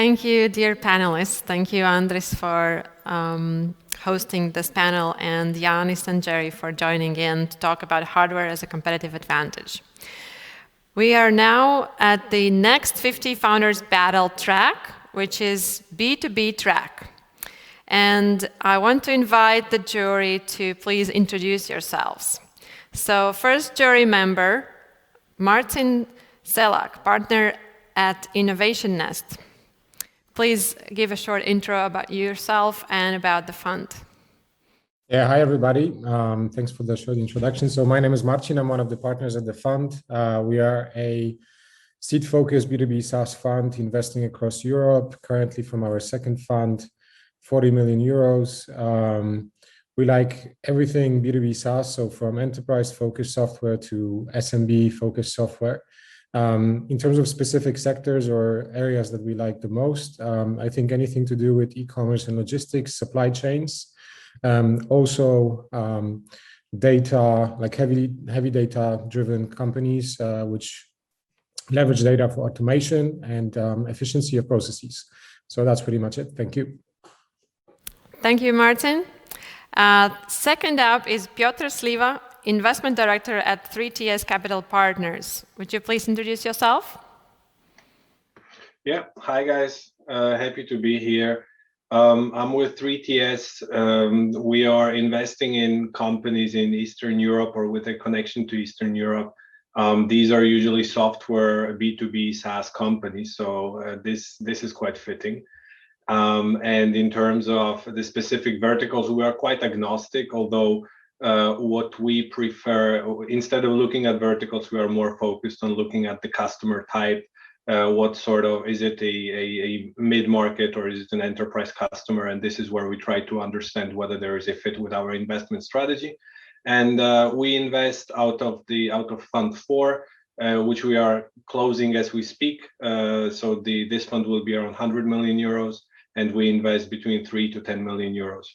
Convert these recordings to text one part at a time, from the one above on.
Thank you, dear panelists. Thank you, Andris, for hosting this panel, and Janis and Jerry for joining in to talk about hardware as a competitive advantage. We are now at the next 50 Founders Battle track, which is B2B track. And I want to invite the jury to please introduce yourselves. So first jury member, Martin Selak, partner at Innovation Nest. Please give a short intro about yourself and about the fund. Yeah, hi everybody. Thanks for the short introduction. So my name is Martin. I'm one of the partners at the fund. We are a seed-focused B2B SaaS fund investing across Europe. Currently, from our second fund, 40 million euros. We like everything B2B SaaS, so from enterprise-focused software to SMB-focused software. In terms of specific sectors or areas that we like the most, I think anything to do with e-commerce and logistics, supply chains, also data, like heavy data-driven companies, which leverage data for automation and efficiency of processes. So that's pretty much it. Thank you. Thank you, Martin. Second up is Piotr Sliva, Investment Director at 3TS Capital Partners. Would you please introduce yourself? Yeah, hi guys, happy to be here. I'm with 3TS. We are investing in companies in Eastern Europe or with a connection to Eastern Europe. These are usually software B2B SaaS companies, so this is quite fitting. And in terms of the specific verticals, we are quite agnostic, although what we prefer, instead of looking at verticals, we are more focused on looking at the customer type. What sort of, is it a mid-market or is it an enterprise customer? And this is where we try to understand whether there is a fit with our investment strategy. And we invest out of Fund 4, which we are closing as we speak. So this fund will be around 100 million euros, and we invest between 3 to 10 million euros.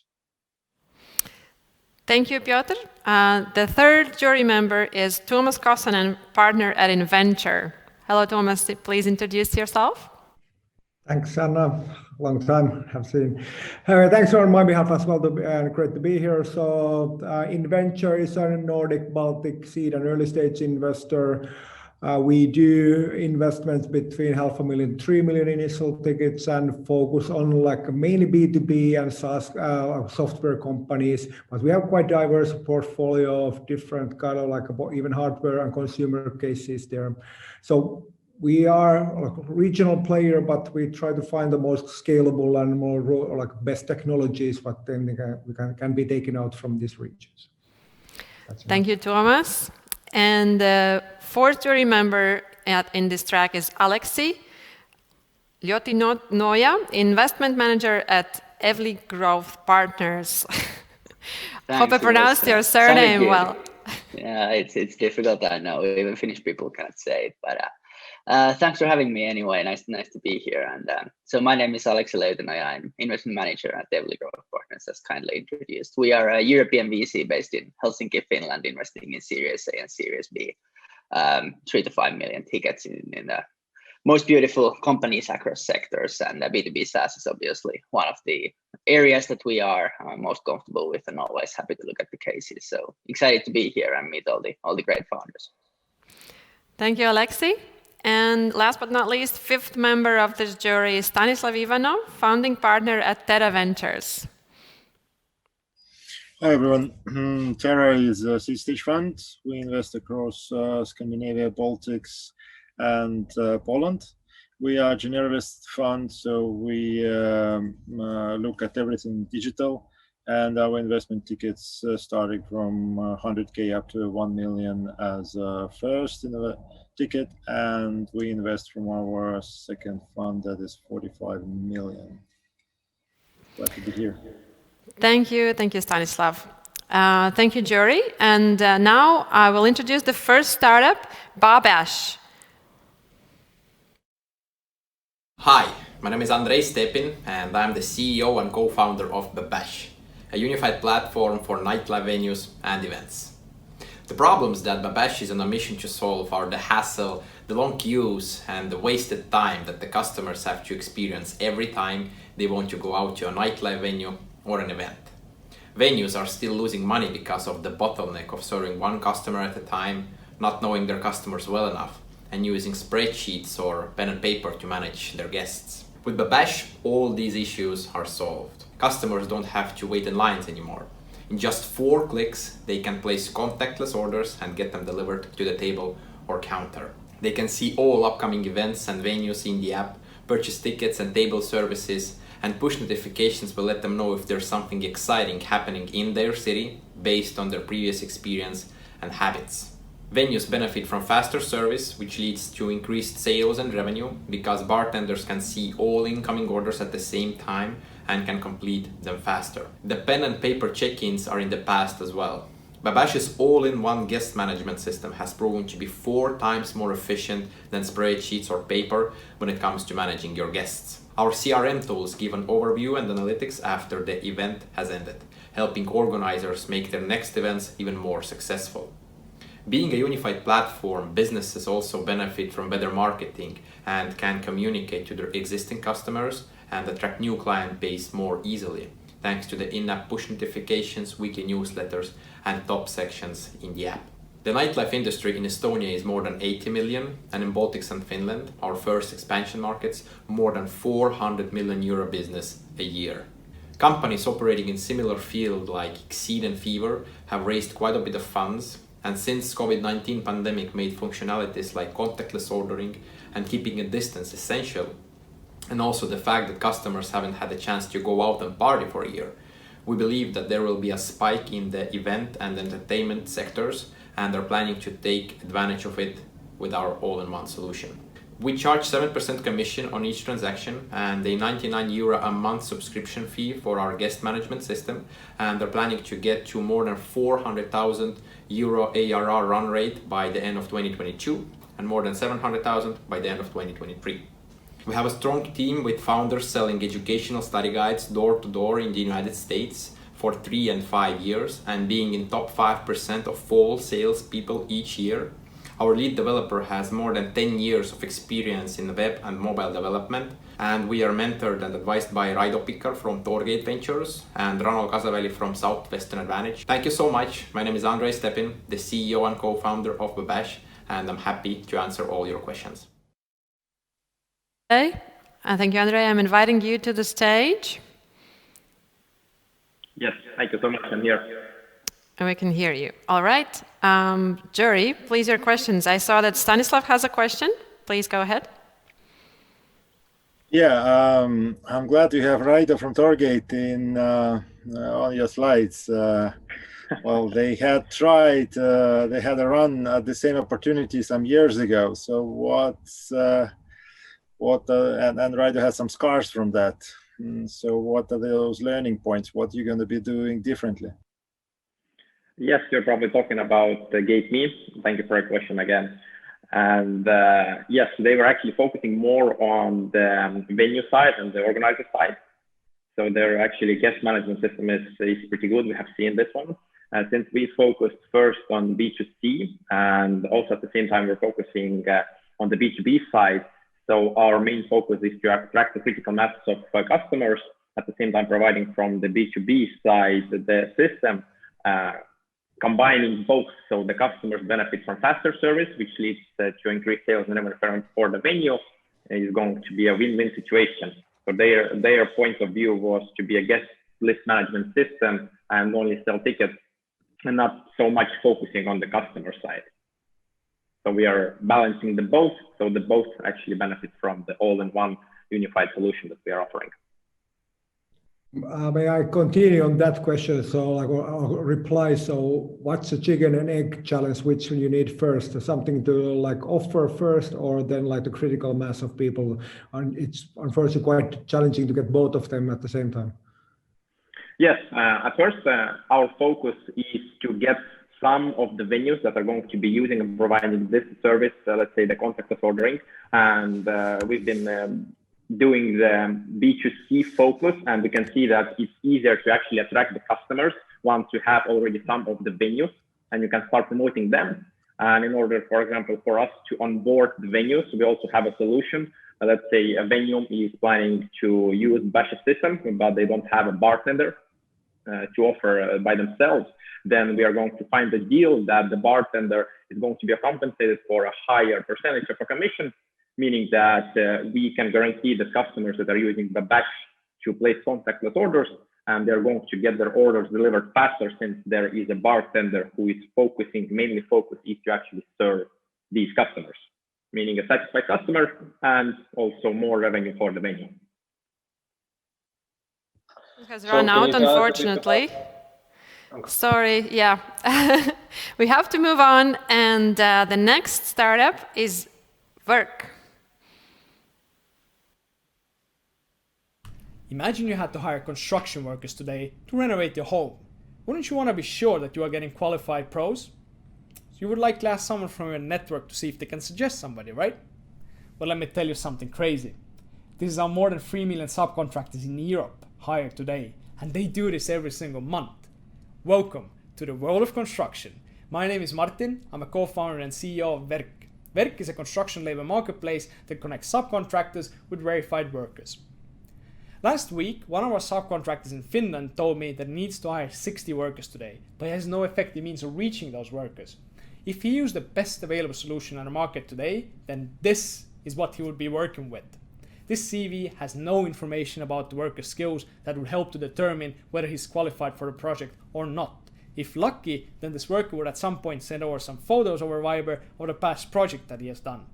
Thank you, Piotr. The third jury member is Tuomas Kosonen, partner at Inventure. Hello, Tuomas. Please introduce yourself. Thanks, Anna. Long time have seen. Thanks on my behalf as well. Great to be here. So, Inventure is a Nordic Baltic seed and early stage investor. We do investments between 500,000 to 3 million initial tickets and focus on like mainly B2B and SaaS software companies. But we have quite diverse portfolio of different kind of like even hardware and consumer cases there. So we are like a regional player, but we try to find the most scalable and more like best technologies, what then can be taken out from these regions. Thank you, Tuomas. And the fourth jury member in this track is Aleksi Lyotinoja, investment manager at Evli Growth Partners. Hope I pronounced your surname well. Yeah, it's difficult, I know. Even Finnish people can't say it, but thanks for having me anyway. Nice to be here. And so my name is Aleksi Lyotinoja. I'm investment manager at Evli Growth Partners, as kindly introduced. We are a European VC based in Helsinki, Finland, investing in Series A and Series B, 3 to 5 million tickets in the most beautiful companies across sectors. And B2B SaaS is obviously one of the areas that we are most comfortable with, and always happy to look at the cases. So excited to be here and meet all the great founders. Thank you, Aleksi. And last but not least, fifth member of this jury is Stanislav Ivanov, founding partner at Terra Ventures. Hi everyone. Terra is a seed-stage fund. We invest across Scandinavia, Baltics, and Poland. We are a generalist fund, so we look at everything digital, and our investment tickets starting from 100K up to 1 million as first ticket, and we invest from our second fund that is 45 million. Glad to be here. Thank you, Stanislav. Thank you, jury. And now I will introduce the first startup, BaBash. Hi, my name is Andrei Stepin, and I'm the CEO and co-founder of BaBash, a unified platform for nightlife venues and events. The problems that BaBash is on a mission to solve are the hassle, the long queues, and the wasted time that the customers have to experience every time they want to go out to a nightlife venue or an event. Venues are still losing money because of the bottleneck of serving one customer at a time, not knowing their customers well enough, and using spreadsheets or pen and paper to manage their guests. With BaBash, all these issues are solved. Customers don't have to wait in lines anymore. In just 4 clicks, they can place contactless orders and get them delivered to the table or counter. They can see all upcoming events and venues in the app, purchase tickets and table services, and push notifications will let them know if there's something exciting happening in their city based on their previous experience and habits. Venues benefit from faster service, which leads to increased sales and revenue because bartenders can see all incoming orders at the same time and can complete them faster. The pen and paper check-ins are in the past as well. BaBash's all-in-one guest management system has proven to be 4 times more efficient than spreadsheets or paper when it comes to managing your guests. Our CRM tools give an overview and analytics after the event has ended, helping organizers make their next events even more successful. Being a unified platform, businesses also benefit from better marketing and can communicate to their existing customers and attract new client base more easily, thanks to the in-app push notifications, weekly newsletters, and top sections in the app. The nightlife industry in Estonia is more than 80 million, and in Baltics and Finland, our first expansion markets, more than 400 million euro business a year. Companies operating in similar field like Exceed and Fever have raised quite a bit of funds, and since COVID-19 pandemic made functionalities like contactless ordering and keeping a distance essential, and also the fact that customers haven't had a chance to go out and party for a year, we believe that there will be a spike in the event and entertainment sectors, and are planning to take advantage of it with our all-in-one solution. We charge 7% commission on each transaction and a 99 euro a month subscription fee for our guest management system, and are planning to get to more than 400,000 euro ARR run rate by the end of 2022 and more than 700,000 by the end of 2023. We have a strong team with founders selling educational study guides door to door in the United States for 3 and 5 years and being in top 5% of all salespeople each year. Our lead developer has more than 10 years of experience in web and mobile development, and we are mentored and advised by Raido Pikkar from Torgate Ventures and Rano Kasaväli from Southwestern Advantage. Thank you so much. My name is Andrei Stepin, the CEO and co-founder of BaBash, and I'm happy to answer all your questions. Okay, thank you, Andrei. I'm inviting you to the stage. Yes, thank you so much. I'm here. And we can hear you. All right. Jury, please, your questions. I saw that Stanislav has a question. Please go ahead. Yeah, I'm glad you have Raido from Torgate on your slides. Well, they had tried, they had a run at the same opportunity some years ago. So and Raido has some scars from that. So what are those learning points? What are you going to be doing differently? Yes, you're probably talking about GateMe. Thank you for your question again. And yes, they were actually focusing more on the venue side and the organizer side. So their actually guest management system is pretty good. We have seen this one. Since we focused first on B2C and also at the same time we're focusing on the B2B side. So our main focus is to attract the critical mass of customers, at the same time providing from the B2B side the system, combining both. So the customers benefit from faster service, which leads to increased sales and revenue for the venue. Is going to be a win-win situation. So their point of view was to be a guest list management system and only sell tickets and not so much focusing on the customer side. So we are balancing the both, so the both actually benefit from the all-in-one unified solution that we are offering. May I continue on that question? So I'll reply. So what's the chicken and egg challenge? Which you need first? Something to like offer first, or then like the critical mass of people? And it's unfortunately quite challenging to get both of them at the same time. Yes, at first our focus is to get some of the venues that are going to be using and providing this service, let's say the contactless ordering. And we've been doing the B2C focus, and we can see that it's easier to actually attract the customers once you have already some of the venues and you can start promoting them. And in order, for example, for us to onboard the venues, we also have a solution. Let's say a venue is planning to use BaBash system, but they don't have a bartender to offer by themselves. Then we are going to find a deal that the bartender is going to be compensated for a higher percentage of a commission, meaning that we can guarantee the customers that are using BaBash to place contactless orders, and they're going to get their orders delivered faster, since there is a bartender who is mainly focused is to actually serve these customers, meaning a satisfied customer and also more revenue for the venue. It has run out, unfortunately. Sorry, yeah. We have to move on, and the next startup is Werk. Imagine you had to hire construction workers today to renovate your home. Wouldn't you want to be sure that you are getting qualified pros? You would likely ask someone from your network to see if they can suggest somebody, right? Well, let me tell you something crazy. This is how more than 3 million subcontractors in Europe hire today, and they do this every single month. Welcome to the world of construction. My name is Martin. I'm a co-founder and CEO of Werk. Werk is a construction labor marketplace that connects subcontractors with verified workers. Last week, one of our subcontractors in Finland told me that he needs to hire 60 workers today, but he has no effective means of reaching those workers. If he used the best available solution on the market today, then this is what he would be working with. This CV has no information about the worker's skills that would help to determine whether he's qualified for the project or not. If lucky, then this worker would at some point send over some photos over Viber of the past project that he has done.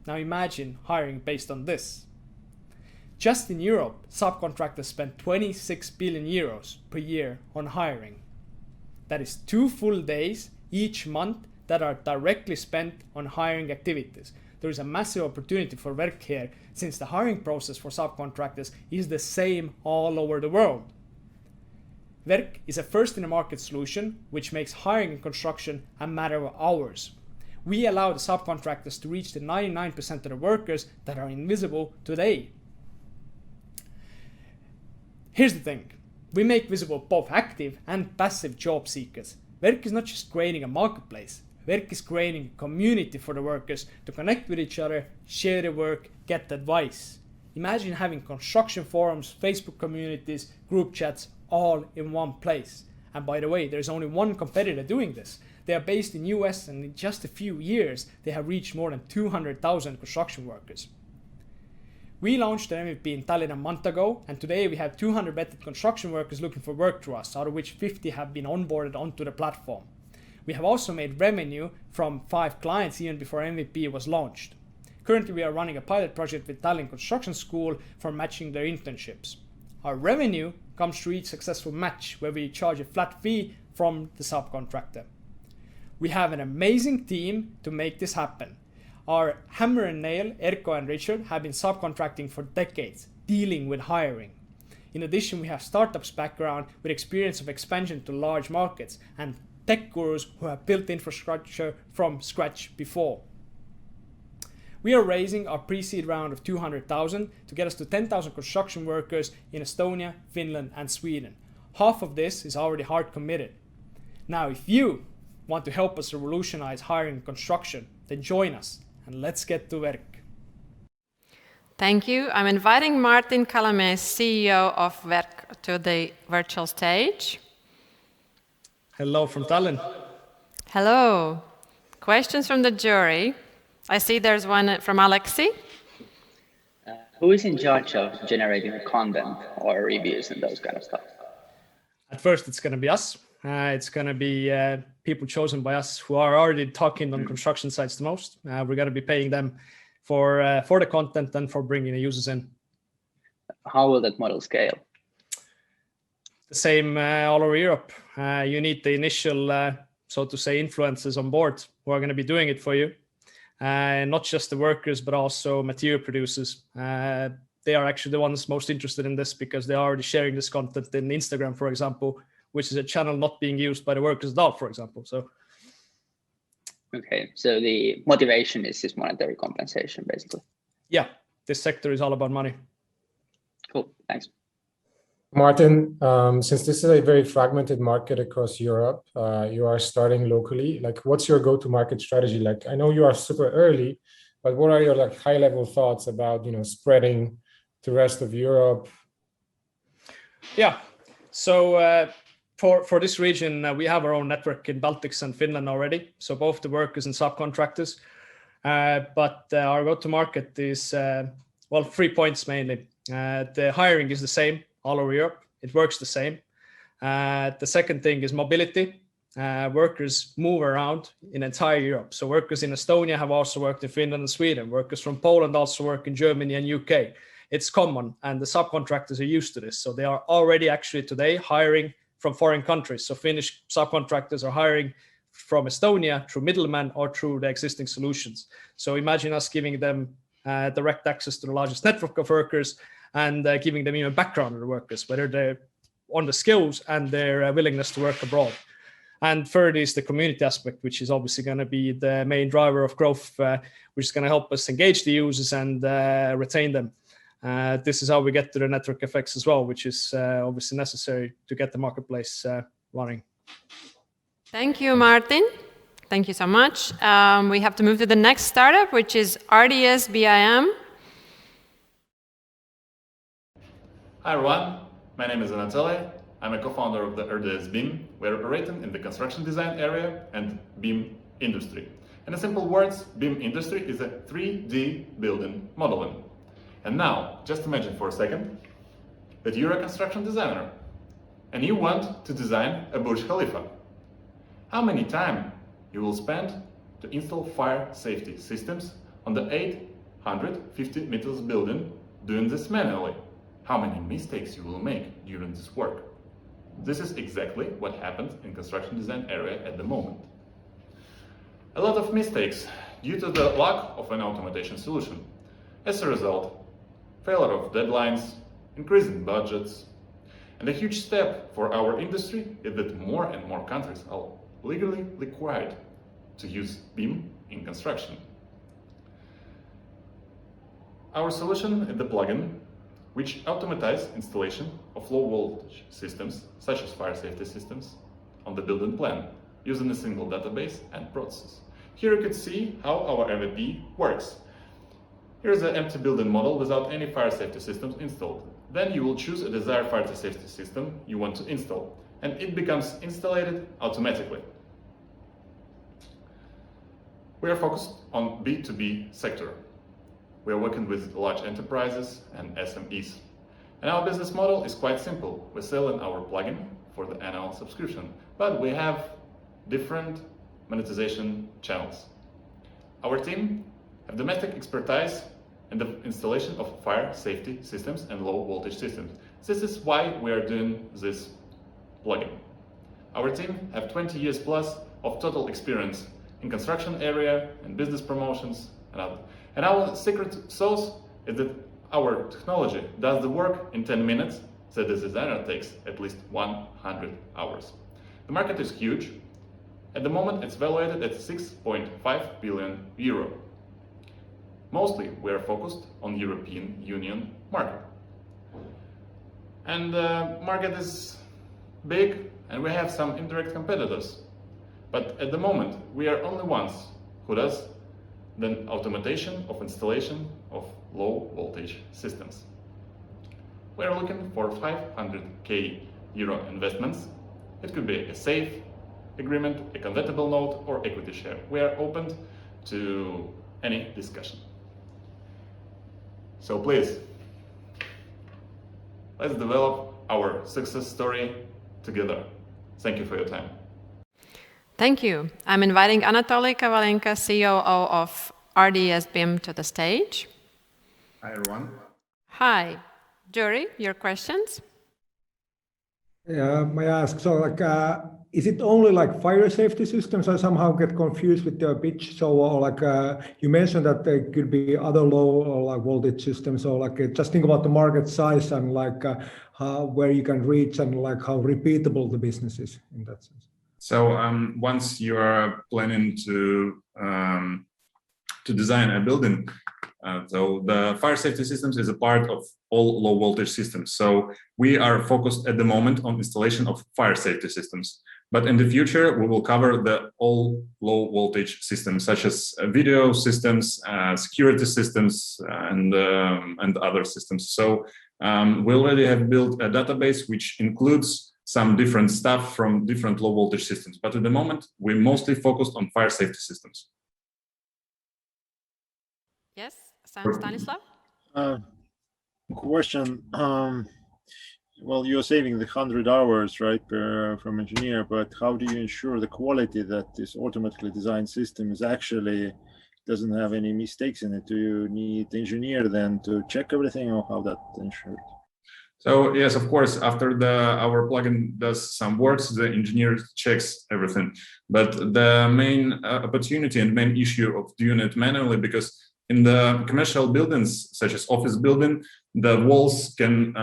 Now imagine hiring based on this. Just in Europe, subcontractors spend 26 billion euros per year on hiring. That is 2 full days each month that are directly spent on hiring activities. There is a massive opportunity for Werk here, since the hiring process for subcontractors is the same all over the world. Werk is a first-in-the-market solution which makes hiring in construction a matter of hours. We allow the subcontractors to reach the 99% of the workers that are invisible today. Here's the thing, we make visible both active and passive job seekers. Werk is not just creating a marketplace, Werk is creating a community for the workers to connect with each other, share their work, get advice. Imagine having construction forums, Facebook communities, group chats, all in one place. And by the way, there's only one competitor doing this. They are based in US, and in just a few years, they have reached more than 200,000 construction workers. We launched an MVP in Tallinn a month ago, and today we have 200 vetted construction workers looking for work through us, out of which 50 have been onboarded onto the platform. We have also made revenue from 5 clients even before MVP was launched. Currently, we are running a pilot project with Tallinn Construction School for matching their internships. Our revenue comes through each successful match, where we charge a flat fee from the subcontractor. We have an amazing team to make this happen. Our hammer and nail, Erko and Richard, have been subcontracting for decades, dealing with hiring. In addition, we have startups background with experience of expansion to large markets, and tech gurus who have built infrastructure from scratch before. We are raising our pre-seed round of 200,000 to get us to 10,000 construction workers in Estonia, Finland, and Sweden. Half of this is already hard committed. Now, if you want to help us revolutionize hiring and construction, then join us. And let's get to Werk. Thank you. I'm inviting Martin Kalamäe, CEO of Werk, to the virtual stage. Hello from Tallinn. Hello. Questions from the jury. I see there's one from Alexi. Who is in charge of generating the content or reviews and those kind of stuff? At first, it's going to be us. It's going to be people chosen by us who are already talking on construction sites the most. We're going to be paying them for the content and for bringing the users in. How will that model scale? The same all over Europe. You need the initial, so to say, influencers on board who are going to be doing it for you. Not just the workers, but also material producers. They are actually the ones most interested in this because they're already sharing this content in Instagram, for example, which is a channel not being used by the workers at all, for example. So, okay, so the motivation is this monetary compensation, basically. Yeah, this sector is all about money. Cool, thanks. Martin, since this is a very fragmented market across Europe, you are starting locally. Like, what's your go-to-market strategy? Like, I know you are super early, but what are your like high-level thoughts about spreading to the rest of Europe? Yeah, so for this region, we have our own network in Baltics and Finland already. So both the workers and subcontractors. But our go-to-market is, well, 3 points mainly. The hiring is the same all over Europe. It works the same. The second thing is mobility. Workers move around in entire Europe. So workers in Estonia have also worked in Finland and Sweden. Workers from Poland also work in Germany and UK. It's common, and the subcontractors are used to this. So they are already actually today hiring from foreign countries. So Finnish subcontractors are hiring from Estonia through middlemen or through the existing solutions. So imagine us giving them direct access to the largest network of workers and giving them even background of the workers, whether they're on the skills and their willingness to work abroad. And third is the community aspect, which is obviously going to be the main driver of growth, which is going to help us engage the users and retain them. This is how we get to the network effects as well, which is obviously necessary to get the marketplace running. Thank you, Martin. Thank you so much. We have to move to the next startup, which is RDS-BIM. Hi everyone, my name is Anatoly. I'm a co-founder of the RDS-BIM. We're operating in the construction design area and BIM industry. In simple words, BIM industry is a 3D building modeling. And now, just imagine for a second that you're a construction designer and you want to design a Burj Khalifa. How many time you will spend to install fire safety systems on the 850 meters building doing this manually? How many mistakes you will make during this work? This is exactly what happens in construction design area at the moment. A lot of mistakes due to the lack of an automation solution. As a result, failure of deadlines, increasing budgets, and a huge step for our industry is that more and more countries are legally required to use BIM in construction. Our solution is the plugin which automates installation of low voltage systems, such as fire safety systems, on the building plan, using a single database and process. Here you can see how our MVP works. Here's an empty building model without any fire safety systems installed. Then you will choose a desired fire safety system you want to install, and it becomes installed automatically. We are focused on B2B sector. We are working with large enterprises and SMEs. And our business model is quite simple. We're selling our plugin for the annual subscription, but we have different monetization channels. Our team have domestic expertise in the installation of fire safety systems and low voltage systems. This is why we are doing this plugin. Our team have 20 years plus of total experience in construction area and business promotions and other. And our secret sauce is that our technology does the work in 10 minutes that the designer takes at least 100 hours. The market is huge. At the moment, it's valued at 6.5 billion euro. Mostly, we are focused on European Union market. And the market is big, and we have some indirect competitors. But at the moment, we are only ones who does the automation of installation of low voltage systems. We are looking for 500k euro investments. It could be a safe agreement, a convertible note, or equity share. We are open to any discussion. So please, let's develop our success story together. Thank you for your time. Thank you. I'm inviting Anatoly Kovalenko, COO of RDS-BIM, to the stage. Hi, everyone. Hi. Jury, your questions? Yeah, may I ask, so is it only like fire safety systems? I somehow get confused with the pitch. So you mentioned that there could be other low or voltage systems. So just think about the market size and where you can reach and how repeatable the business is in that sense. So once you are planning to design a building, So the fire safety systems is a part of all low voltage systems. So we are focused at the moment on installation of fire safety systems. But in the future, we will cover the all low voltage systems, such as video systems, security systems, and other systems. So we already have built a database which includes some different stuff from different low voltage systems. But at the moment, we're mostly focused on fire safety systems. Yes, Stanislav? Question. Well, you're saving the 100 hours, right, from engineer, but how do you ensure the quality that this automatically designed system is actually doesn't have any mistakes in it? Do you need the engineer then to check everything, or how that ensured? So yes, of course, after our plugin does some works, the engineer checks everything. But the main opportunity and main issue of doing it manually, because in the commercial buildings, such as office building, the walls can,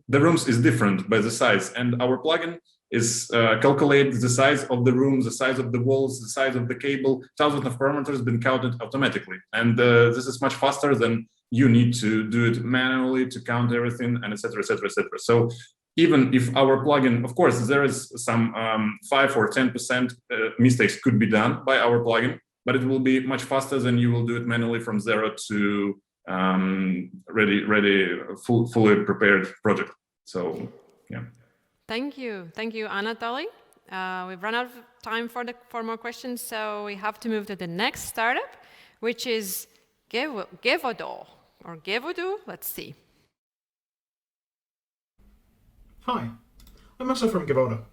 the rooms is different by the size, and our plugin is calculates the size of the room, the size of the walls, the size of the cable, thousands of parameters been counted automatically. And this is much faster than you need to do it manually to count everything, and etc., etc., etc. So even if our plugin, of course, there is some 5 or 10% mistakes could be done by our plugin, but it will be much faster than you will do it manually from zero to fully prepared project. So yeah. Thank you, Anatoly. We've run out of time for more questions, so we have to move to the next startup, which is Gewodo or Gewodo. Let's see. Hi, I'm also from Gewodo.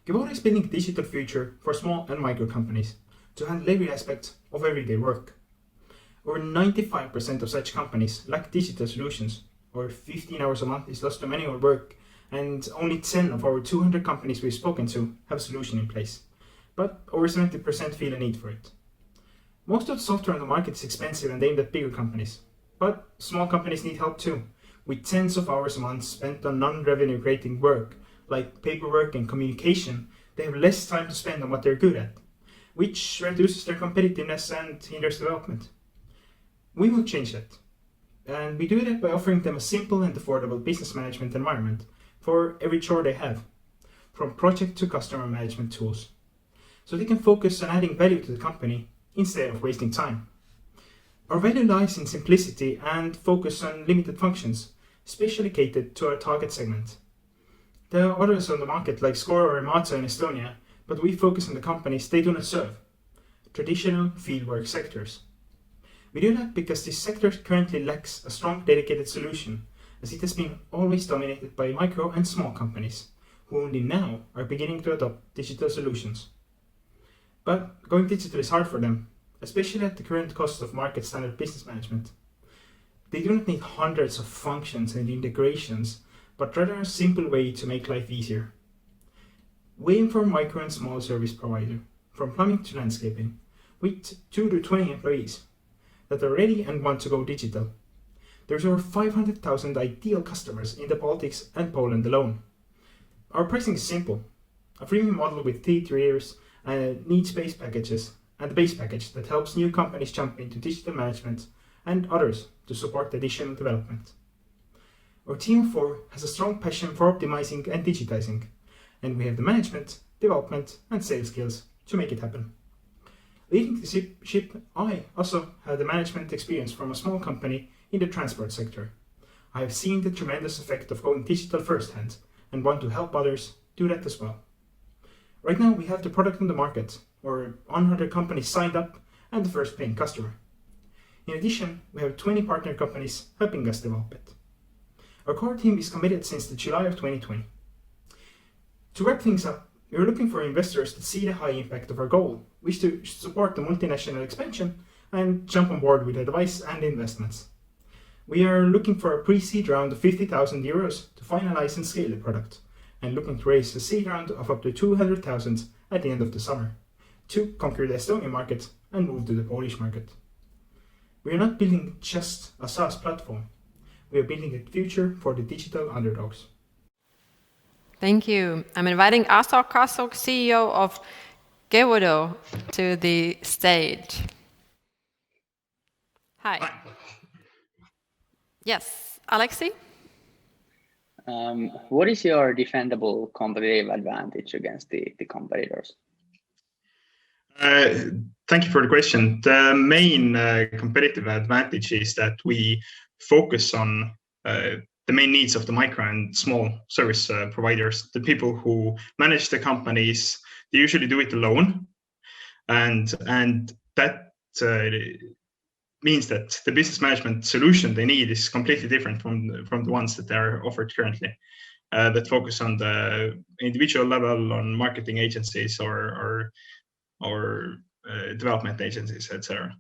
Gewodo is building a digital future for small and micro companies to handle every aspect of everyday work. Over 95% of such companies lack digital solutions, or 15 hours a month is lost to manual work, and only 10 of our 200 companies we've spoken to have a solution in place, but over 70% feel a need for it. Most of the software on the market is expensive and aimed at bigger companies, but small companies need help too, with tens of hours a month spent on non-revenue creating work, like paperwork and communication. They have less time to spend on what they're good at, which reduces their competitiveness and hinders development. We will change that, and we do that by offering them a simple and affordable business management environment for every chore they have, from project to customer management tools, so they can focus on adding value to the company instead of wasting time. Our value lies in simplicity and focus on limited functions, specially catered to our target segment. There are others on the market like Score or Emata in Estonia, but we focus on the companies they do not serve, traditional fieldwork sectors. We do that because this sector currently lacks a strong dedicated solution, as it has been always dominated by micro and small companies, who only now are beginning to adopt digital solutions. But going digital is hard for them, especially at the current cost of market standard business management. They do not need hundreds of functions and integrations, but rather a simple way to make life easier. We aim for a micro and small service provider, from plumbing to landscaping, with 2 to 20 employees that are ready and want to go digital. There's over 500,000 ideal customers in the Baltics and Poland alone. Our pricing is simple, a freemium model with 3 tiers and needs-based packages, and a base package that helps new companies jump into digital management and others to support additional development. Our team of 4 has a strong passion for optimizing and digitizing, and we have the management, development, and sales skills to make it happen. Leading the ship, I also have the management experience from a small company in the transport sector. I have seen the tremendous effect of going digital firsthand and want to help others do that as well. Right now we have the product on the market, or 100 companies signed up and the first paying customer. In addition, we have 20 partner companies helping us develop it. Our core team is committed since the July of 2020. To wrap things up, we are looking for investors that see the high impact of our goal, wish to support the multinational expansion, and jump on board with advice and investments. We are looking for a pre-seed round of 50,000 euros to finalize and scale the product, and looking to raise a seed round of up to 200,000 at the end of the summer, to conquer the Estonian market and move to the Polish market. We are not building just a SaaS platform. We are building a future for the digital underdogs. Thank you. I'm inviting Asok Kasok, CEO of Gewodo, to the stage. Hi. Yes, Alexei? What is your defendable competitive advantage against the competitors? Thank you for the question. The main competitive advantage is that we focus on the main needs of the micro and small service providers. The people who manage the companies, they usually do it alone, and that means that the business management solution they need is completely different from the ones that are offered currently. That focus on the individual level, on marketing agencies or development agencies, etc.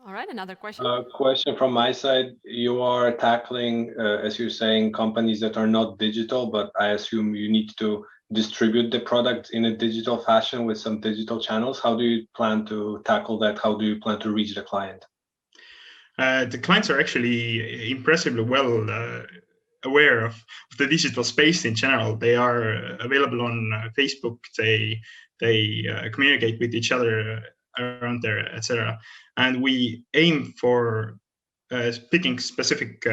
All right, another question. Question from my side. You are tackling, as you're saying, companies that are not digital, but I assume you need to distribute the product in a digital fashion with some digital channels. How do you plan to tackle that? How do you plan to reach the client? The clients are actually impressively well aware of the digital space in general. They are available on Facebook. They communicate with each other around there, etc. And we aim for picking specific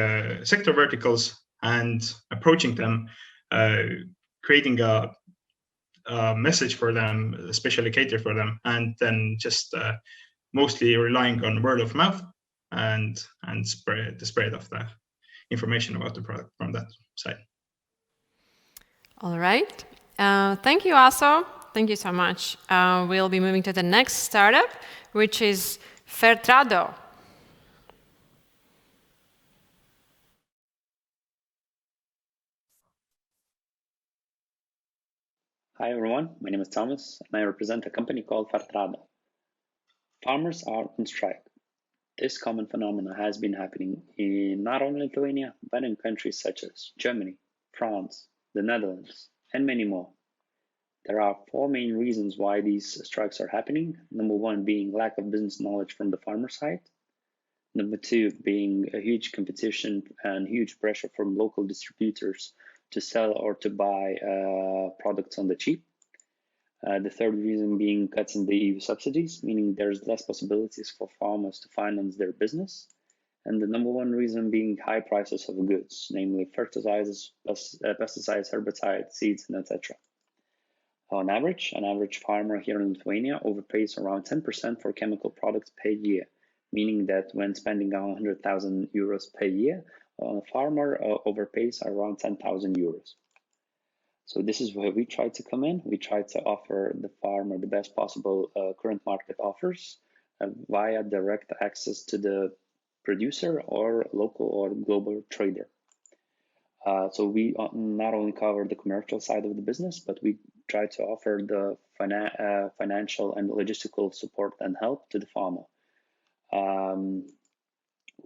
sector verticals and approaching them, creating a message for them, especially catered for them, and then just mostly relying on word of mouth and the spread of the information about the product from that side. All right. Thank you, Aso. Thank you so much. We'll be moving to the next startup, which is Fertrado. Hi everyone, my name is Thomas and I represent a company called Fartrada. Farmers are on strike. This common phenomenon has been happening in not only Lithuania, but in countries such as Germany, France, the Netherlands, and many more. There are four main reasons why these strikes are happening. Number one being lack of business knowledge from the farmer side. Number two being a huge competition and huge pressure from local distributors to sell or to buy products on the cheap. The third reason being cuts in the EU subsidies, meaning there's less possibilities for farmers to finance their business. And the number one reason being high prices of goods, namely fertilizers, pesticides, herbicides, seeds, and etc. On average, an average farmer here in Lithuania overpays around 10% for chemical products per year, meaning that when spending 100,000 euros per year, a farmer overpays around 10,000 euros. So this is where we try to come in. We try to offer the farmer the best possible current market offers via direct access to the producer or local or global trader. So we not only cover the commercial side of the business, but we try to offer the financial and logistical support and help to the farmer.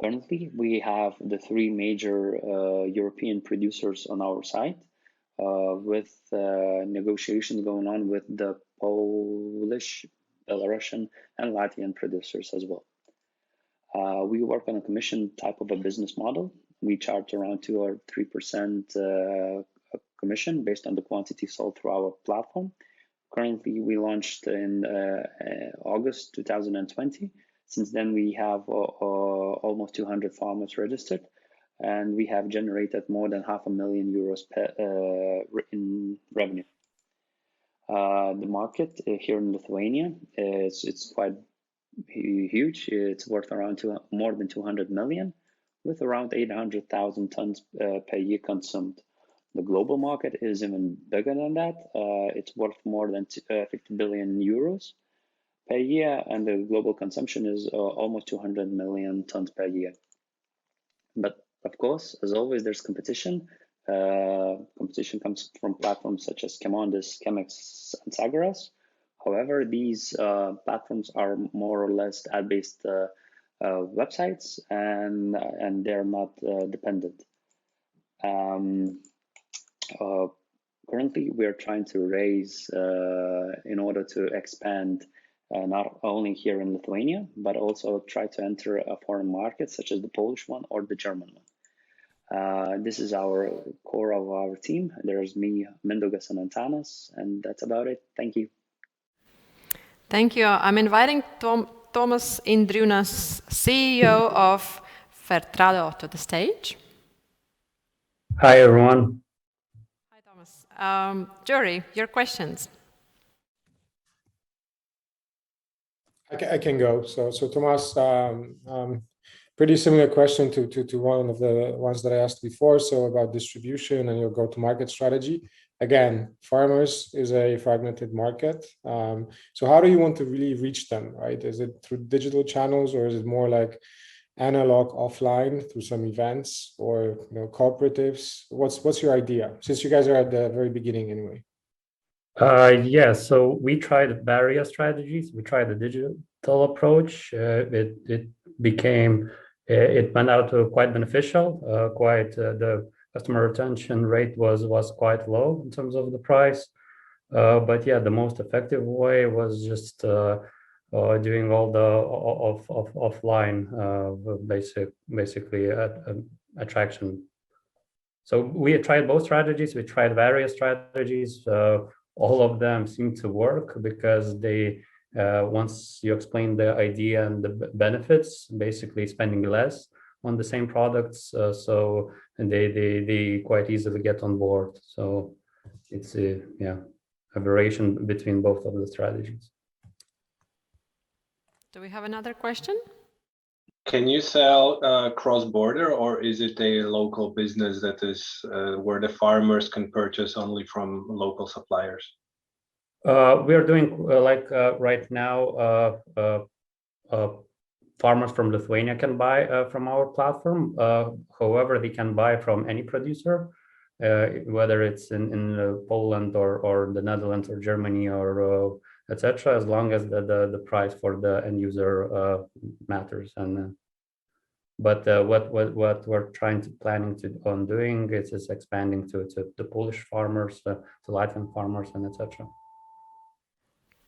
Currently, we have the three major European producers on our side, with negotiations going on with the Polish, Belarusian, and Latvian producers as well. We work on a commission type of a business model. We charge around 2 or 3% commission based on the quantity sold through our platform. Currently, we launched in August 2020. Since then, we have almost 200 farmers registered, and we have generated more than €500,000 in revenue. The market here in Lithuania it's quite huge. It's worth around more than 200 million, with around 800,000 tons per year consumed. The global market is even bigger than that. It's worth more than 50 billion euros per year, and the global consumption is almost 200 million tons per year. But of course, as always, there's competition. Competition comes from platforms such as Gewodo, Chemex, and Sagaras. However, these platforms are more or less ad-based websites, and they're not dependent. Currently, we are trying to raise in order to expand not only here in Lithuania, but also try to enter a foreign market such as the Polish one or the German one. This is our core of our team. There's me, Mindaugas, and Antanas, and that's about it. Thank you. Thank you. I'm inviting Tomas Indriunas, CEO of Fertrado, to the stage. Hi, everyone. Hi, Thomas. Jury, your questions. I can go. So Tomas, pretty similar question to one of the ones that I asked before. So about distribution and your go-to-market strategy. Again, farmers is a fragmented market. So how do you want to really reach them, right? Is it through digital channels, or is it more like analog offline through some events or cooperatives? What's your idea? Since you guys are at the very beginning anyway. Yeah, so we tried various strategies. We tried the digital approach. It went out quite beneficial. The customer retention rate was quite low in terms of the price. But yeah, the most effective way was just doing all the offline basically attraction. So we tried both strategies. We tried various strategies. All of them seem to work because they once you explain the idea and the benefits, basically spending less on the same products, so and they quite easily get on board. So it's a variation between both of the strategies. Do we have another question? Can you sell cross-border, or is it a local business that is where the farmers can purchase only from local suppliers? We are doing right now, farmers from Lithuania can buy from our platform. However, they can buy from any producer, whether it's in Poland or the Netherlands or Germany or etc., as long as the price for the end user matters. And but what we're planning on doing is expanding to the Polish farmers, to Latvian farmers, and etc.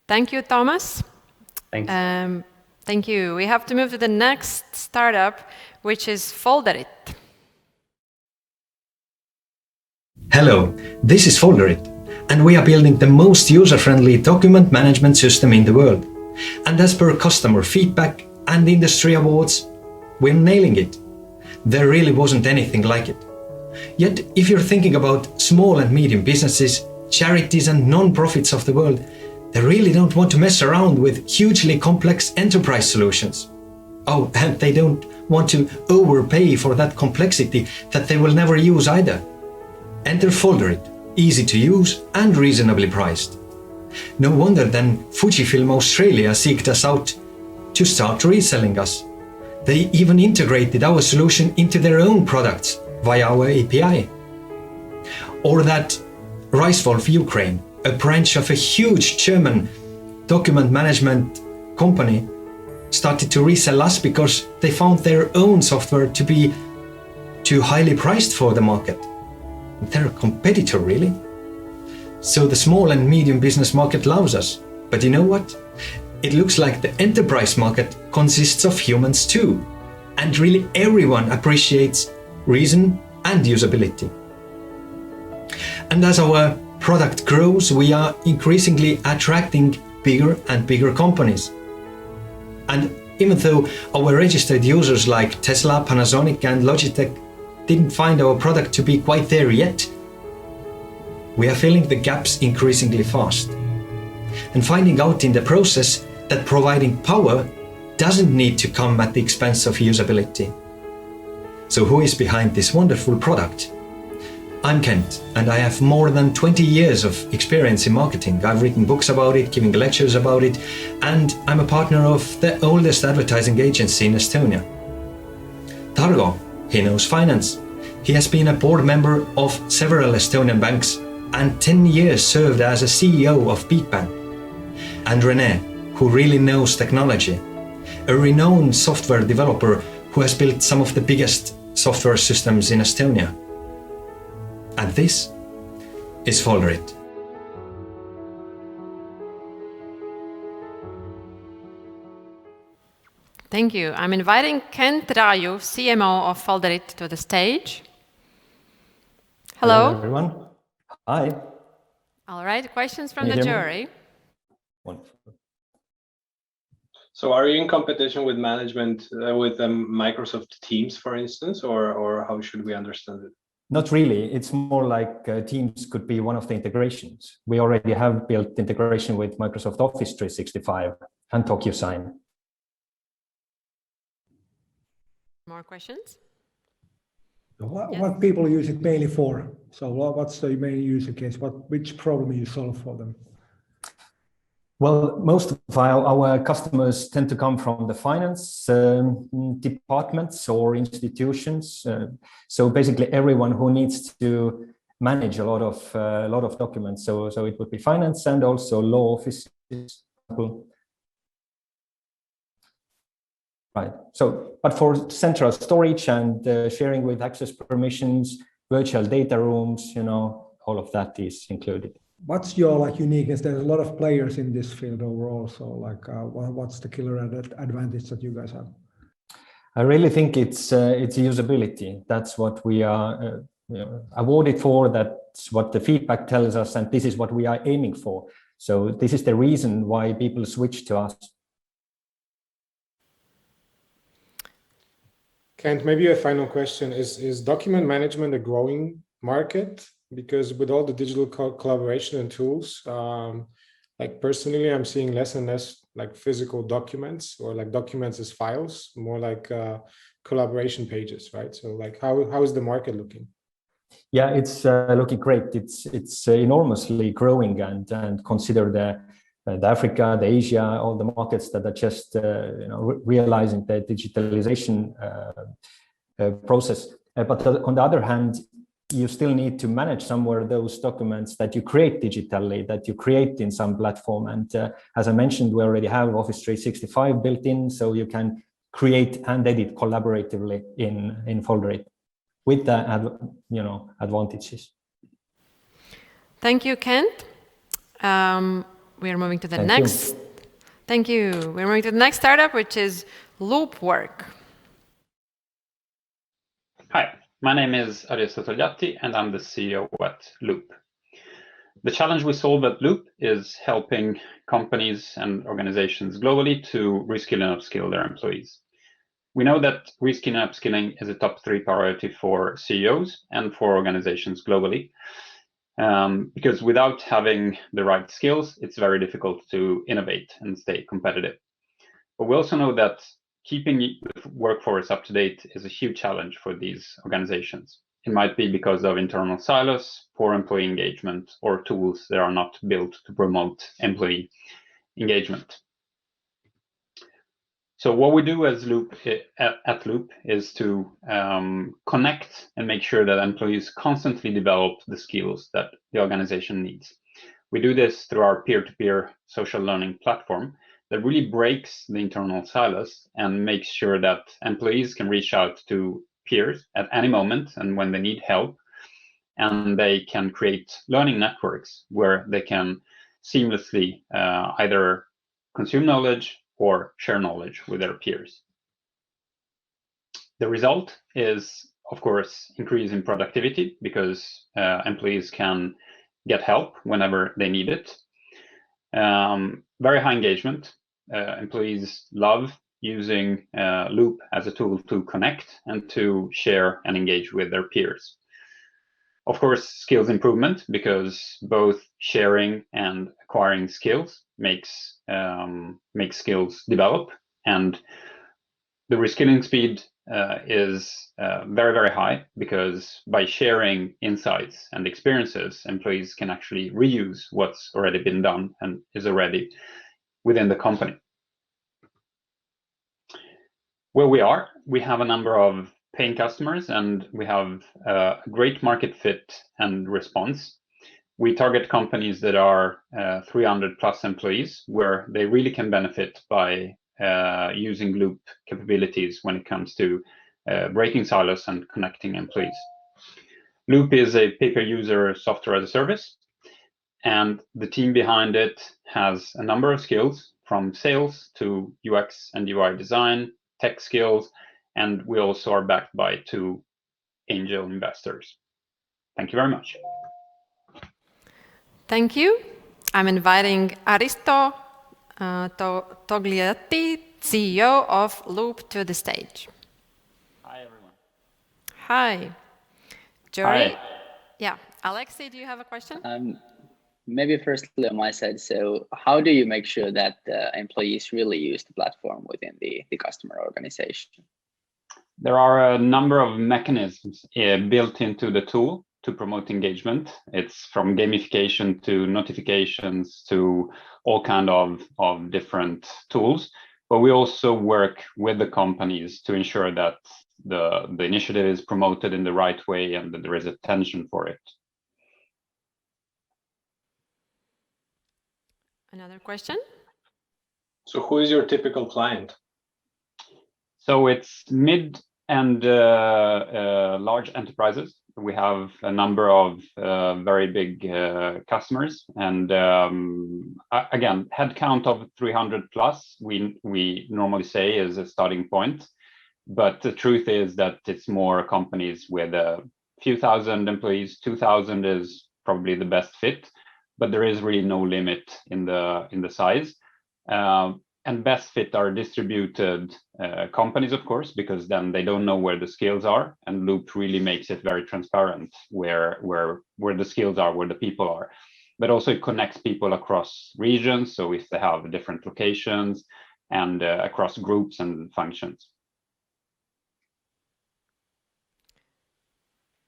Thank you, Thomas. Thanks. Thank you. We have to move to the next startup, which is Folderit. Hello, this is Folderit, and we are building the most user-friendly document management system in the world. And as per customer feedback and industry awards, we're nailing it. There really wasn't anything like it. Yet, if you're thinking about small and medium businesses, charities and non-profits of the world, they really don't want to mess around with hugely complex enterprise solutions. Oh, and they don't want to overpay for that complexity that they will never use either. Enter Folderit, easy to use and reasonably priced. No wonder then Fujifilm Australia seeked us out to start reselling us. They even integrated our solution into their own products via our API. Or that Reiswolf Ukraine, a branch of a huge German document management company, started to resell us because they found their own software to be too highly priced for the market. They're a competitor, really. So the small and medium business market loves us. But you know what? It looks like the enterprise market consists of humans too. And really everyone appreciates reason and usability. And as our product grows, we are increasingly attracting bigger and bigger companies. And even though our registered users like Tesla, Panasonic and Logitech didn't find our product to be quite there yet, we are filling the gaps increasingly fast. And finding out in the process that providing power doesn't need to come at the expense of usability. So who is behind this wonderful product? I'm Kent, and I have more than 20 years of experience in marketing. I've written books about it, giving lectures about it, and I'm a partner of the oldest advertising agency in Estonia. Targo, he knows finance. He has been a board member of several Estonian banks and 10 years served as a CEO of Beatbank. And Rene, who really knows technology, a renowned software developer who has built some of the biggest software systems in Estonia. And this is Folderit. Thank you. I'm inviting Kent Raju, CMO of Folderit, to the stage. Hello, everyone. Hi. All right, questions from the jury. Wonderful. So are you in competition with management, with Microsoft Teams, for instance, or how should we understand it? Not really. It's more like Teams could be one of the integrations. We already have built integration with Microsoft Office 365 and DocuSign. More questions? What people use it mainly for? So what's the main user case? Which problem you solve for them? Well, most of our customers tend to come from the finance departments or institutions. So basically, everyone who needs to manage a lot of documents. So it would be finance and also law offices. Right. So, but for central storage and sharing with access permissions, virtual data rooms, all of that is included. What's your uniqueness? There's a lot of players in this field overall. So what's the killer advantage that you guys have? I really think it's usability. That's what we are awarded for. That's what the feedback tells us, and this is what we are aiming for. So this is the reason why people switch to us. Kent, maybe a final question. Is document management a growing market? Because with all the digital collaboration and tools, like personally, I'm seeing less and less like physical documents or like documents as files, more like collaboration pages, right? So like how is the market looking? Yeah, it's looking great. It's enormously growing, and consider the Africa, the Asia, all the markets that are just realizing the digitalization process. But on the other hand, you still need to manage somewhere those documents that you create digitally, that you create in some platform. And as I mentioned, we already have Office 365 built in, so you can create and edit collaboratively in Folderit with the advantages. Thank you, Kent. We are moving to the next. Thank you. We're moving to the next startup, which is Loop.work. Hi. My name is RDS-BIM, and I'm the CEO at Loop. The challenge we solve at Loop is helping companies and organizations globally to reskill and upskill their employees. We know that reskilling and upskilling is a top 3 priority for CEOs and for organizations globally, because without having the right skills, it's very difficult to innovate and stay competitive. But we also know that keeping the workforce up to date is a huge challenge for these organizations. It might be because of internal silos, poor employee engagement, or tools that are not built to promote employee engagement. So what we do as at Loop is to connect and make sure that employees constantly develop the skills that the organization needs. We do this through our peer-to-peer social learning platform that really breaks the internal silos and makes sure that employees can reach out to peers at any moment and when they need help, and they can create learning networks where they can seamlessly either consume knowledge or share knowledge with their peers. The result is, of course, increase in productivity because employees can get help whenever they need it. Very high engagement. Employees love using Loop as a tool to connect and to share and engage with their peers. Of course, skills improvement, because both sharing and acquiring skills makes skills develop, and the reskilling speed is very, very high, because by sharing insights and experiences, employees can actually reuse what's already been done and is already within the company. Where we have a number of paying customers, and we have a great market fit and response. We target companies that are 300 plus employees, where they really can benefit by using Loop capabilities when it comes to breaking silos and connecting employees. Loop is a pay-per-user software as a service, and the team behind it has a number of skills, from sales to UX and UI design, tech skills, and we also are backed by 2 angel investors. Thank you very much. Thank you. I'm inviting Aristo Togliatti CEO of Loop, to the stage. Hi, everyone. Hi. Jory? Hi. Yeah. Alexei, do you have a question? Maybe firstly on my side, so how do you make sure that employees really use the platform within the customer organization? There are a number of mechanisms built into the tool to promote engagement. It's from gamification to notifications to all kind of different tools. But we also work with the companies to ensure that the initiative is promoted in the right way and that there is attention for it. Another question? So who is your typical client? So it's mid and large enterprises. We have a number of very big customers, and again, headcount of 300 plus. We normally say is a starting point, but the truth is that it's more companies with a few thousand employees. 2,000 is probably the best fit, but there is really no limit in the size. And best fit are distributed companies, of course, because then they don't know where the skills are, and Loop really makes it very transparent where the skills are, where the people are. But also it connects people across regions, so if they have different locations and across groups and functions.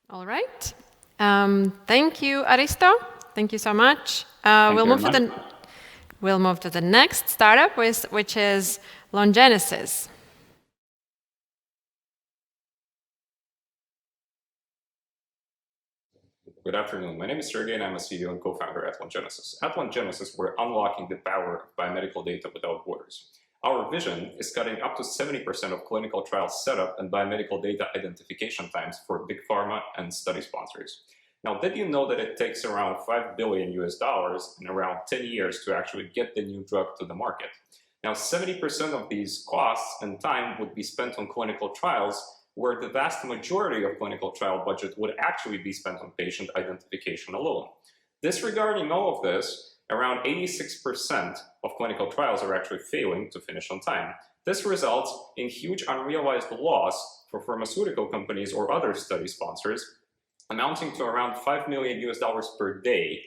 All right. Thank you, Aristo. Thank you so much. We'll move to the next startup, which is Longenesis. Good afternoon. My name is Sergey, and I'm a CEO and co-founder at Longenesis. At Longenesis, we're unlocking the power of biomedical data without borders. Our vision is cutting up to 70% of clinical trial setup and biomedical data identification times for big pharma and study sponsors. Now, did you know that it takes around $5 billion and around 10 years to actually get the new drug to the market? Now, 70% of these costs and time would be spent on clinical trials, where the vast majority of clinical trial budget would actually be spent on patient identification alone. Disregarding all of this, around 86% of clinical trials are actually failing to finish on time. This results in huge unrealized loss for pharmaceutical companies or other study sponsors, amounting to around $5 million per day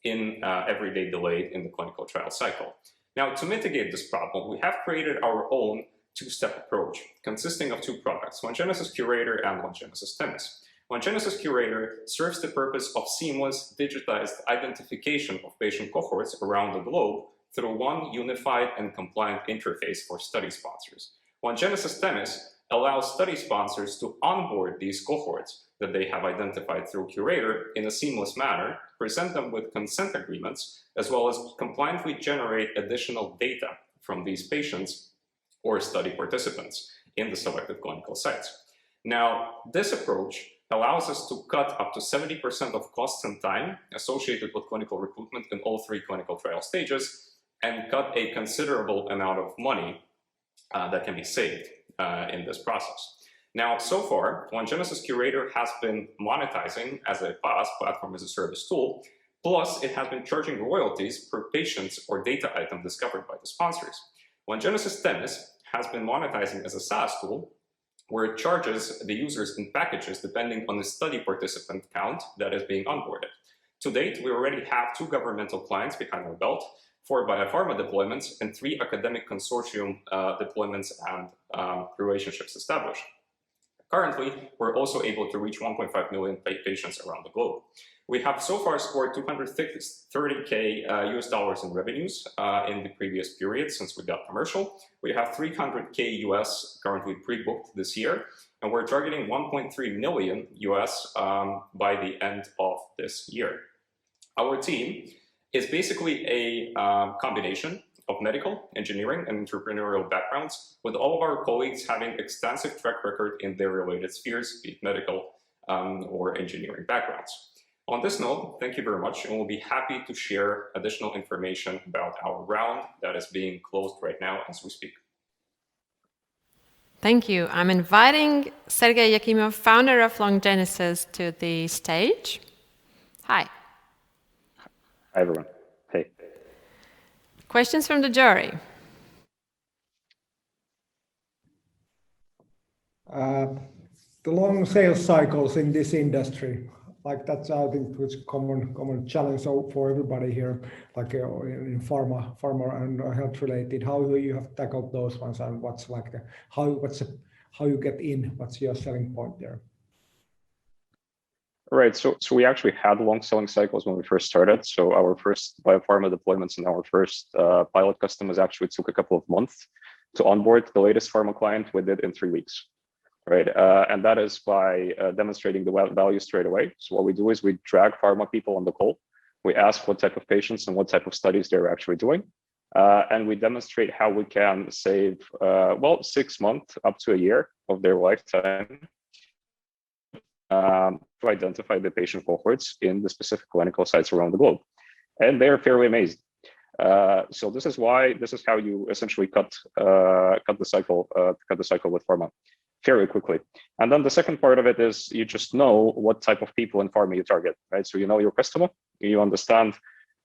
in everyday delay in the clinical trial cycle. Now, to mitigate this problem, we have created our own two-step approach, consisting of two products, OneGenesis Curator and OneGenesis Themis. OneGenesis Curator serves the purpose of seamless, digitized identification of patient cohorts around the globe through one unified and compliant interface for study sponsors. OneGenesis Themis allows study sponsors to onboard these cohorts that they have identified through Curator in a seamless manner, present them with consent agreements, as well as compliantly generate additional data from these patients or study participants in the selected clinical sites. Now, this approach allows us to cut up to 70% of costs and time associated with clinical recruitment in all three clinical trial stages, and cut a considerable amount of money that can be saved in this process. Now, so far, OneGenesis Curator has been monetizing as a PaaS, platform as a service tool, plus it has been charging royalties per patient or data item discovered by the sponsors. OneGenesis Themis has been monetizing as a SaaS tool, where it charges the users in packages depending on the study participant count that is being onboarded. To date, we already have 2 governmental clients behind our belt, 4 biopharma deployments, and 3 academic consortium deployments and relationships established. Currently, we're also able to reach 1.5 million patients around the globe. We have so far scored $230K US dollars in revenues in the previous period since we got commercial. We have 300K US currently pre-booked this year, and we're targeting 1.3 million US by the end of this year. Our team is basically a combination of medical, engineering, and entrepreneurial backgrounds, with all of our colleagues having extensive track record in their related spheres, be it medical or engineering backgrounds. On this note, thank you very much, and we'll be happy to share additional information about our round that is being closed right now as we speak. Thank you. I'm inviting Sergey Yakimov, founder of Longenesis, to the stage. Hi. Hi, everyone. Hey. Questions from the jury? The long sales cycles in this industry, like that's I think it's common challenge for everybody here, like in pharma and health related. How you have tackled those ones, and what's like how you get in? What's your selling point there? Right. So we actually had long selling cycles when we first started. So our first biopharma deployments and our first pilot customers actually took a couple of months to onboard. The latest pharma client we did in 3 weeks. Right, and that is by demonstrating the value straight away. So what we do is we drag pharma people on the call. We ask what type of patients and what type of studies they're actually doing. And we demonstrate how we can save, 6 months up to a year of their lifetime to identify the patient cohorts in the specific clinical sites around the globe. And they're fairly amazed. So this is how you essentially cut the cycle with pharma very quickly. And then the second part of it is you just know what type of people in pharma you target, right? So you know your customer, you understand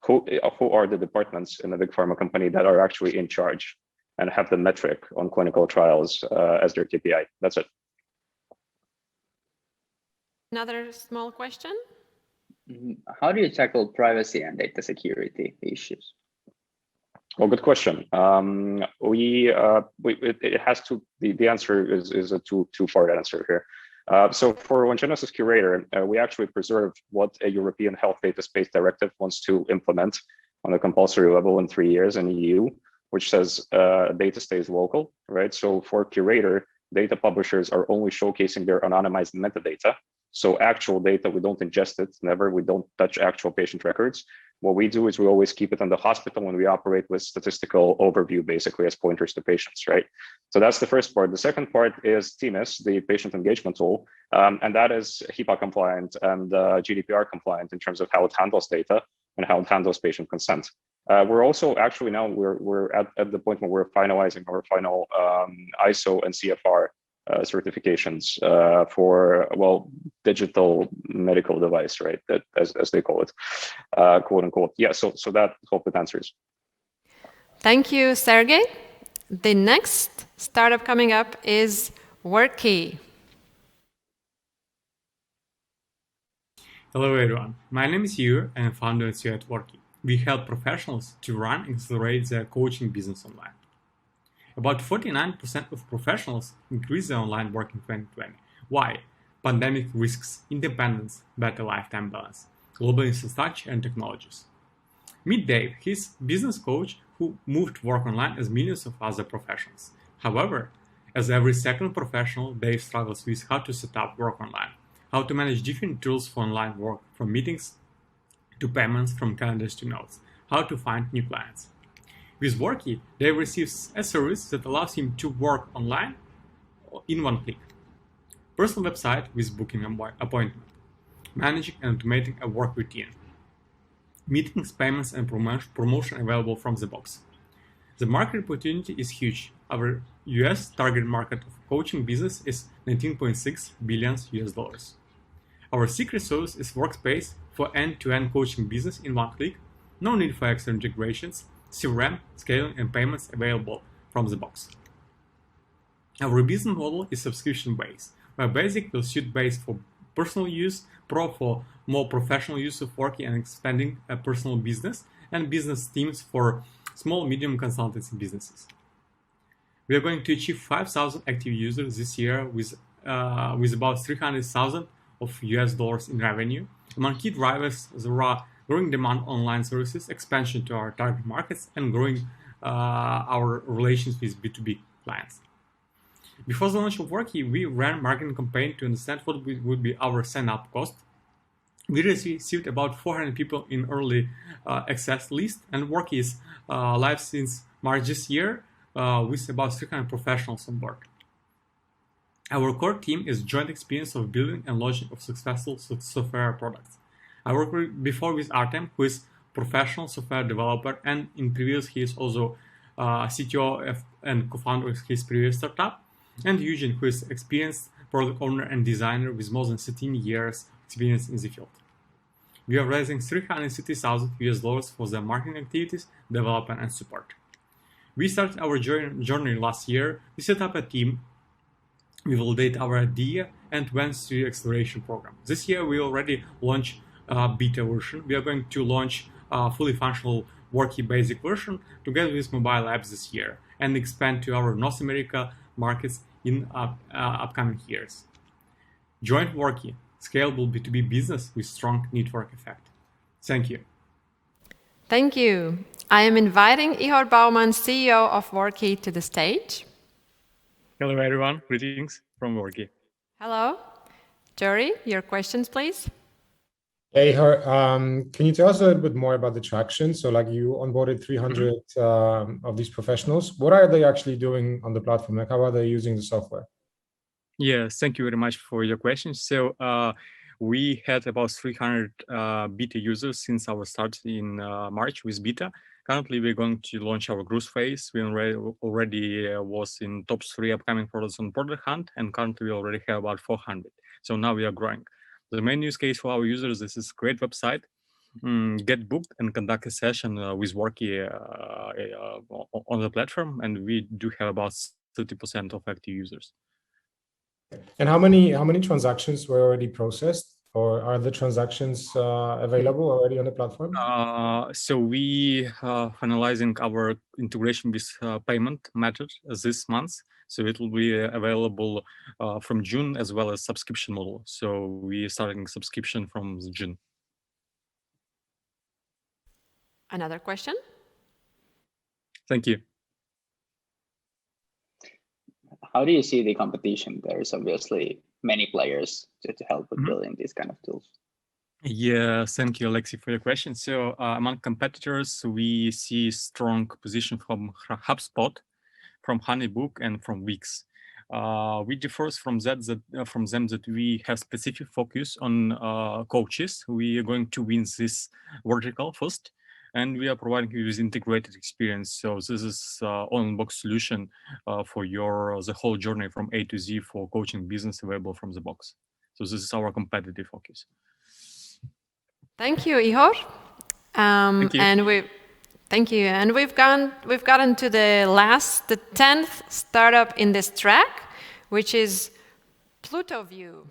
who are the departments in a big pharma company that are actually in charge and have the metric on clinical trials as their KPI. That's it. Another small question. How do you tackle privacy and data security issues? Well, good question. It has to. The answer is a two-part answer here. So for OneGenesis Curator, we actually preserve what a European Health Data Space Directive wants to implement on a compulsory level in 3 years in EU, which says data stays local, right? So for Curator, data publishers are only showcasing their anonymized metadata. So actual data, we don't ingest it, never. We don't touch actual patient records. What we do is we always keep it in the hospital when we operate with statistical overview, basically as pointers to patients, right? So that's the first part. The second part is TMIS, the patient engagement tool, and that is HIPAA compliant and GDPR compliant in terms of how it handles data and how it handles patient consent. We're also actually now we're at the point where we're finalizing our final ISO and CFR certifications for digital medical device, right? That as they call it, quote unquote. Yeah. So that hope it answers. Thank you, Sergey. The next startup coming up is Workee. Hello everyone. My name is Igor and I'm founder and CEO at Workee. We help professionals to run and accelerate their coaching business online. About 49% of professionals increase their online work in 2020. Why? Pandemic risks, independence, better lifetime balance, global infrastructure and technologies. Meet Dave, he's a business coach who moved to work online as millions of other professionals. However, as every second professional, Dave struggles with how to set up work online, how to manage different tools for online work, from meetings to payments, from calendars to notes, how to find new clients. With Workee, Dave receives a service that allows him to work online in one click. Personal website with booking an appointment, managing and automating a work routine, meetings, payments, and promotion available from the box. The market opportunity is huge. Our US target market of coaching business is $19.6 billion. Our secret sauce is Workspace for end-to-end coaching business in one click, no need for extra integrations, CRM, scaling, and payments available from the box. Our business model is subscription-based, where Basic will suit Base for personal use, Pro for more professional use of Workee and expanding a personal business, and business teams for small, medium consultancy businesses. We are going to achieve 5,000 active users this year with about $300,000 of US dollars in revenue. Among key drivers, there are growing demand online services, expansion to our target markets, and growing our relations with B2B clients. Before the launch of Workee, we ran a marketing campaign to understand what would be our sign-up cost. We received about 400 people in early access list, and Workee is live since March this year with about 300 professionals on board. Our core team is joint experience of building and launching of successful software products. I worked before with Artem, who is professional software developer, and in previous he is also CTO and co-founder of his previous startup, and Eugene, who is experienced product owner and designer with more than 13 years experience in the field. We are raising $360,000 for the marketing activities, development, and support. We started our journey last year. We set up a team we validate our idea and went through acceleration program. This year we already launched beta version. We are going to launch fully functional Workee basic version together with mobile apps this year and expand to our North America markets in upcoming years. Join Workee, scalable B2B business with strong network effect. Thank you. Thank you. I am inviting Ihor Bauman, CEO of Workee, to the stage. Hello, everyone. Greetings from Workee. Hello. Jory, your questions, please. Hey, can you tell us a little bit more about the traction? So like you onboarded 300 of these professionals. What are they actually doing on the platform? Like how are they using the software? Yes, thank you very much for your question. So we had about 300 beta users since our start in March with beta. Currently, we're going to launch our growth phase. We already was in top 3 upcoming products on Product Hunt, and currently we already have about 400. So now we are growing. The main use case for our users, this is great website, get booked and conduct a session with Workee on the platform, and we do have about 30% of active users. And how many transactions were already processed, or are the transactions available already on the platform? So we finalizing our integration with payment method this month. So it will be available from June as well as subscription model. So we are starting subscription from June. Another question? Thank you. How do you see the competition? There is obviously many players to help with building these kind of tools. Yeah, thank you, Alexei, for your question. So among competitors, we see strong position from HubSpot, from Honeybook, and from Wix. We differ from them that we have specific focus on coaches. We are going to win this vertical first, and we are providing you with integrated experience. So this is on-box solution for the whole journey from A to Z for coaching business available from the box. So this is our competitive focus. Thank you, Ihor. Thank you. And we've gotten to the 10th startup in this track, which is Pluto View.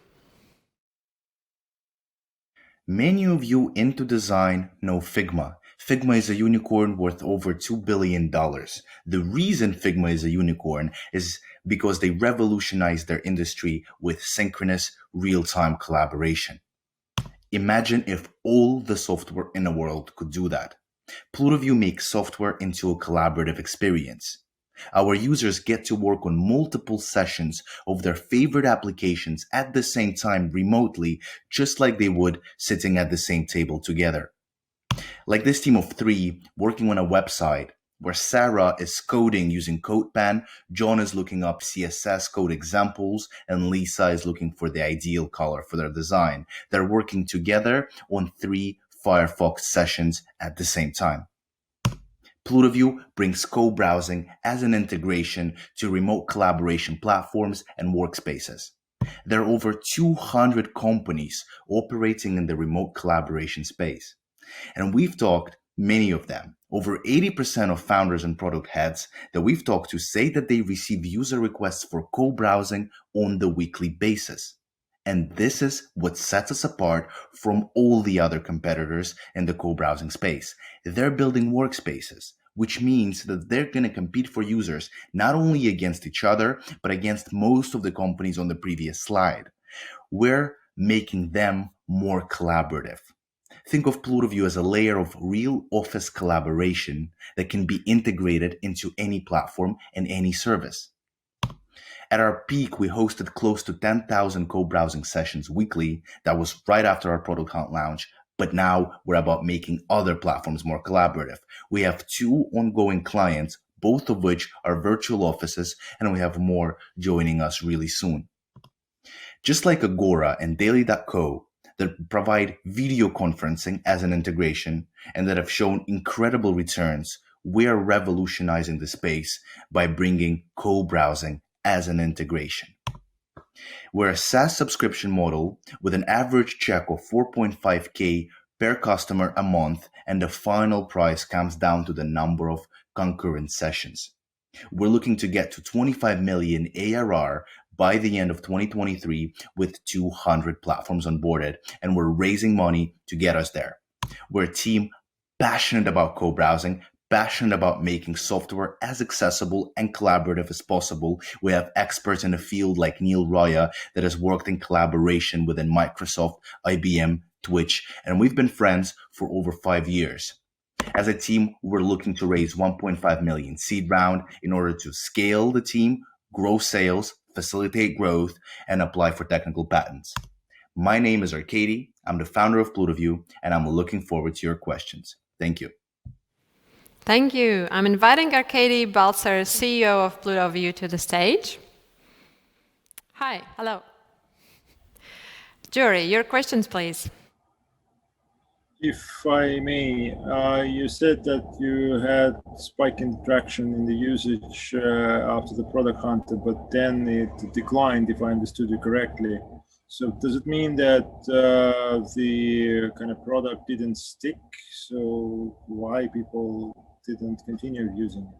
Many of you into design know Figma. Figma is a unicorn worth over $2 billion. The reason Figma is a unicorn is because they revolutionized their industry with synchronous real-time collaboration. Imagine if all the software in the world could do that. Pluto View makes software into a collaborative experience. Our users get to work on multiple sessions of their favorite applications at the same time remotely, just like they would sitting at the same table together. Like this team of 3 working on a website where Sarah is coding using CodePen, John is looking up CSS code examples, and Lisa is looking for the ideal color for their design. They're working together on 3 Firefox sessions at the same time. Pluto View brings co-browsing as an integration to remote collaboration platforms and workspaces. There are over 200 companies operating in the remote collaboration space. And we've talked many of them. Over 80% of founders and product heads that we've talked to say that they receive user requests for co-browsing on the weekly basis. And this is what sets us apart from all the other competitors in the co-browsing space. They're building workspaces, which means that they're going to compete for users not only against each other, but against most of the companies on the previous slide. We're making them more collaborative. Think of Pluto View as a layer of real office collaboration that can be integrated into any platform and any service. At our peak, we hosted close to 10,000 co-browsing sessions weekly. That was right after our Product Hunt launch. But now we're about making other platforms more collaborative. We have 2 ongoing clients, both of which are virtual offices, and we have more joining us really soon. Just like Agora and Daily.co, that provide video conferencing as an integration and that have shown incredible returns, we are revolutionizing the space by bringing co-browsing as an integration. We're a SaaS subscription model with an average check of 4.5K per customer a month, and the final price comes down to the number of concurrent sessions. We're looking to get to 25 million ARR by the end of 2023 with 200 platforms onboarded, and we're raising money to get us there. We're a team passionate about co-browsing, passionate about making software as accessible and collaborative as possible. We have experts in the field like Neil Roya that has worked in collaboration within Microsoft, IBM, Twitch, and we've been friends for over 5 years. As a team, we're looking to raise 1.5 million seed round in order to scale the team, grow sales, facilitate growth, and apply for technical patents. My name is Arkady. I'm the founder of Plutoview, and I'm looking forward to your questions. Thank you. Thank you. I'm inviting Arkady Balcer, CEO of Plutoview, to the stage. Hi, hello. Jury, your questions, please. If I may, you said that you had spike in traction in the usage after the product hunter, but then it declined, if I understood you correctly. So does it mean that the kind of product didn't stick? So why people didn't continue using it?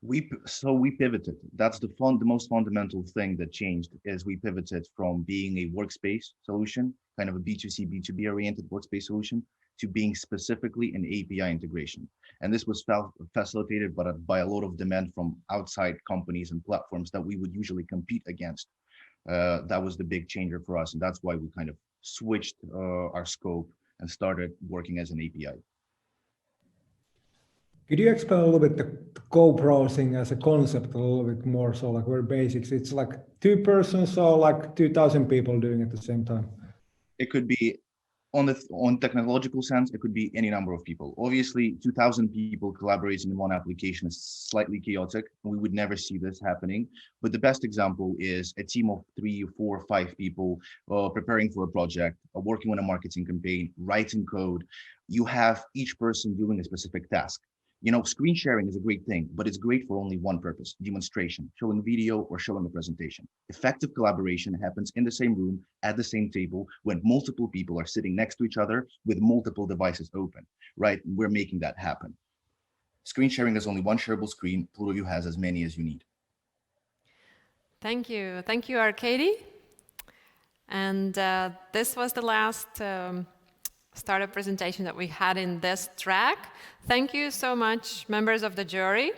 We pivoted. That's the most fundamental thing that changed is we pivoted from being a workspace solution, kind of a B2C, B2B oriented workspace solution, to being specifically an API integration. And this was facilitated by a lot of demand from outside companies and platforms that we would usually compete against. That was the big changer for us. And that's why we kind of switched our scope and started working as an API. Could you explain a little bit the co-browsing as a concept a little bit more? So like very basics, it's like 2 persons or like 2,000 people doing it at the same time? It could be on technological sense, it could be any number of people. Obviously, 2,000 people collaborating in one application is slightly chaotic. We would never see this happening. But the best example is a team of 3, 4, 5 people preparing for a project, working on a marketing campaign, writing code. You have each person doing a specific task. You know, screen sharing is a great thing, but it's great for only one purpose: demonstration, showing video or showing a presentation. Effective collaboration happens in the same room, at the same table, when multiple people are sitting next to each other with multiple devices open, right? We're making that happen. Screen sharing is only one shareable screen. Plutoview has as many as you need. Thank you. Thank you, Arkady. And this was the last startup presentation that we had in this track. Thank you so much, members of the jury.